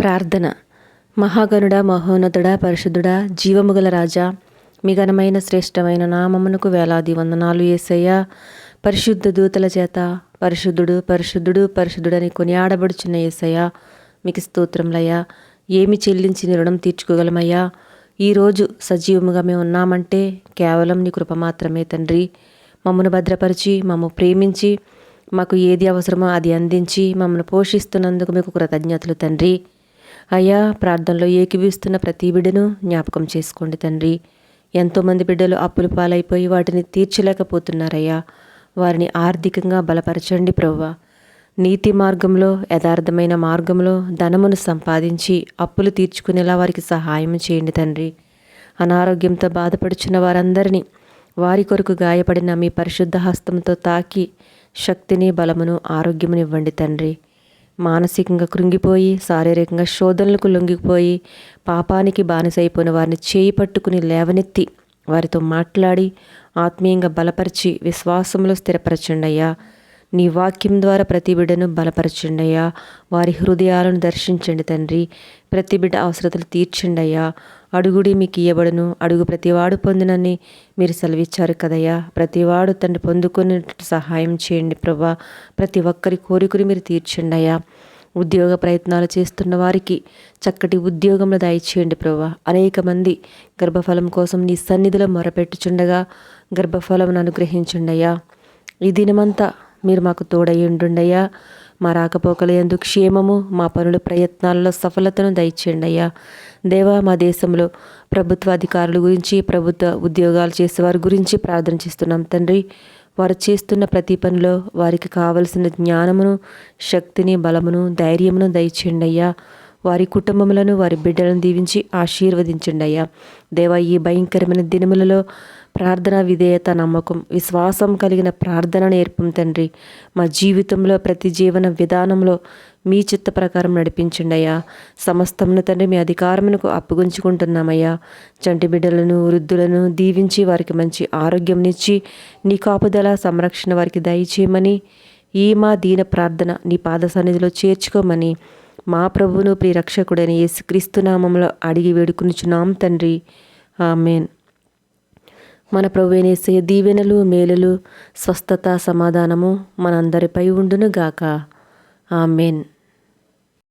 ప్రార్థన. మహాగణుడా, మహోన్నతుడా, పరిశుద్ధుడా, జీవముగల రాజా, మీ ఘనమైన శ్రేష్టమైన నామమునకు వేలాది వందనాలు యేసయ్యా. పరిశుద్ధ దూతల చేత పరిశుద్ధుడు పరిశుద్ధుడు పరిశుద్ధుడని కొనియాడబడుచున్న యేసయ్యా, మీకు స్తోత్రములయ్యా. ఏమి చెల్లించి నీ రుణం తీర్చుకోగలమయ్యా. ఈరోజు సజీవముగా మేము ఉన్నామంటే కేవలం నీ కృప మాత్రమే తండ్రి. మమ్మను భద్రపరిచి, మమ్ము ప్రేమించి, మాకు ఏది అవసరమో అది అందించి మమ్మల్ని పోషిస్తున్నందుకు మీకు కృతజ్ఞతలు తండ్రి. అయ్యా, ప్రార్థనలో ఏకీవిస్తున్న ప్రతి బిడ్డను జ్ఞాపకం చేసుకోండి తండ్రి. ఎంతోమంది బిడ్డలు అప్పుల పాలైపోయి వాటిని తీర్చలేకపోతున్నారయ్యా. వారిని ఆర్థికంగా బలపరచండి ప్రభువా. నీతి మార్గంలో, యథార్థమైన మార్గంలో ధనమును సంపాదించి అప్పులు తీర్చుకునేలా వారికి సహాయం చేయండి తండ్రి. అనారోగ్యంతో బాధపడుచున్న వారందరినీ వారి కొరకు గాయపడిన మీ పరిశుద్ధ హస్తంతో తాకి శక్తిని, బలమును, ఆరోగ్యమును ఇవ్వండి తండ్రి. మానసికంగా కృంగిపోయి, శారీరకంగా శోధనలకు లొంగిపోయి, పాపానికి బానిసైపోయిన వారిని చేయి పట్టుకుని లేవనెత్తి వారితో మాట్లాడి ఆత్మీయంగా బలపరిచి విశ్వాసంలో స్థిరపరచండి అయ్యా. నీ వాక్యం ద్వారా ప్రతి బిడ్డను బలపరచండి అయ్యా. వారి హృదయాలను దర్శించండి తండ్రి. ప్రతి బిడ్డ అవసరతలు తీర్చండి అయ్యా. అడుగుడి మీకు ఇయ్యబడును, అడుగు ప్రతివాడు పొందినని మీరు సెలవిచ్చారు కదయ్యా. ప్రతివాడు తండ్రి పొందుకునేటట్టు సహాయం చేయండి ప్రభా. ప్రతి ఒక్కరి కోరికలు మీరు తీర్చండి అయ్యా. ఉద్యోగ ప్రయత్నాలు చేస్తున్న వారికి చక్కటి ఉద్యోగంలో దయచేయండి ప్రభా. అనేక మంది గర్భఫలం కోసం నీ సన్నిధిలో మొరపెట్టుచుండగా గర్భఫలం అనుగ్రహించండి అయ్యా. ఈ దినమంతా మీరు మాకు తోడయ్యుండుండయ్యా. మా రాకపోకల యందు క్షేమము, మా పనుల ప్రయత్నాలలో సఫలతను దయచేయండి అయ్యా. దేవా, మా దేశంలో ప్రభుత్వ అధికారుల గురించి, ప్రభుత్వ ఉద్యోగాలు చేసేవారి గురించి ప్రార్థన చేస్తున్నాం తండ్రి. వారు చేస్తున్న ప్రతి పనిలో వారికి కావలసిన జ్ఞానమును, శక్తిని, బలమును, ధైర్యమును దయచేయండి అయ్యా. వారి కుటుంబములను, వారి బిడ్డలను దీవించి ఆశీర్వదించండి అయ్యా. దేవా, ఈ భయంకరమైన దినములలో ప్రార్థన, విధేయత, నమ్మకం, విశ్వాసం కలిగిన ప్రార్థన నేర్పం తండ్రి. మా జీవితంలో ప్రతి జీవన విధానంలో మీ చిత్త ప్రకారం నడిపించండి అయ్యా. సమస్తమును తండ్రి మీ అధికారమునకు అప్పగించుకుంటున్నామయ్యా. చంటి బిడ్డలను, వృద్ధులను దీవించి వారికి మంచి ఆరోగ్యంనిచ్చి నీ కాపుదల, సంరక్షణ వారికి దయచేయమని, ఈ మా దీన ప్రార్థన నీ పాద సన్నిధిలో చేర్చుకోమని మా ప్రభువును ప్రియరక్షకుడైన యేసుక్రీస్తు నామములో అడిగి వేడుకునిచున్నాం తండ్రి. ఆమేన్. మన ప్రభువైన యేసయ్య దీవెనలు, మేలులు, స్వస్థత, సమాధానము మనందరిపై ఉండును గాక. ఆమేన్.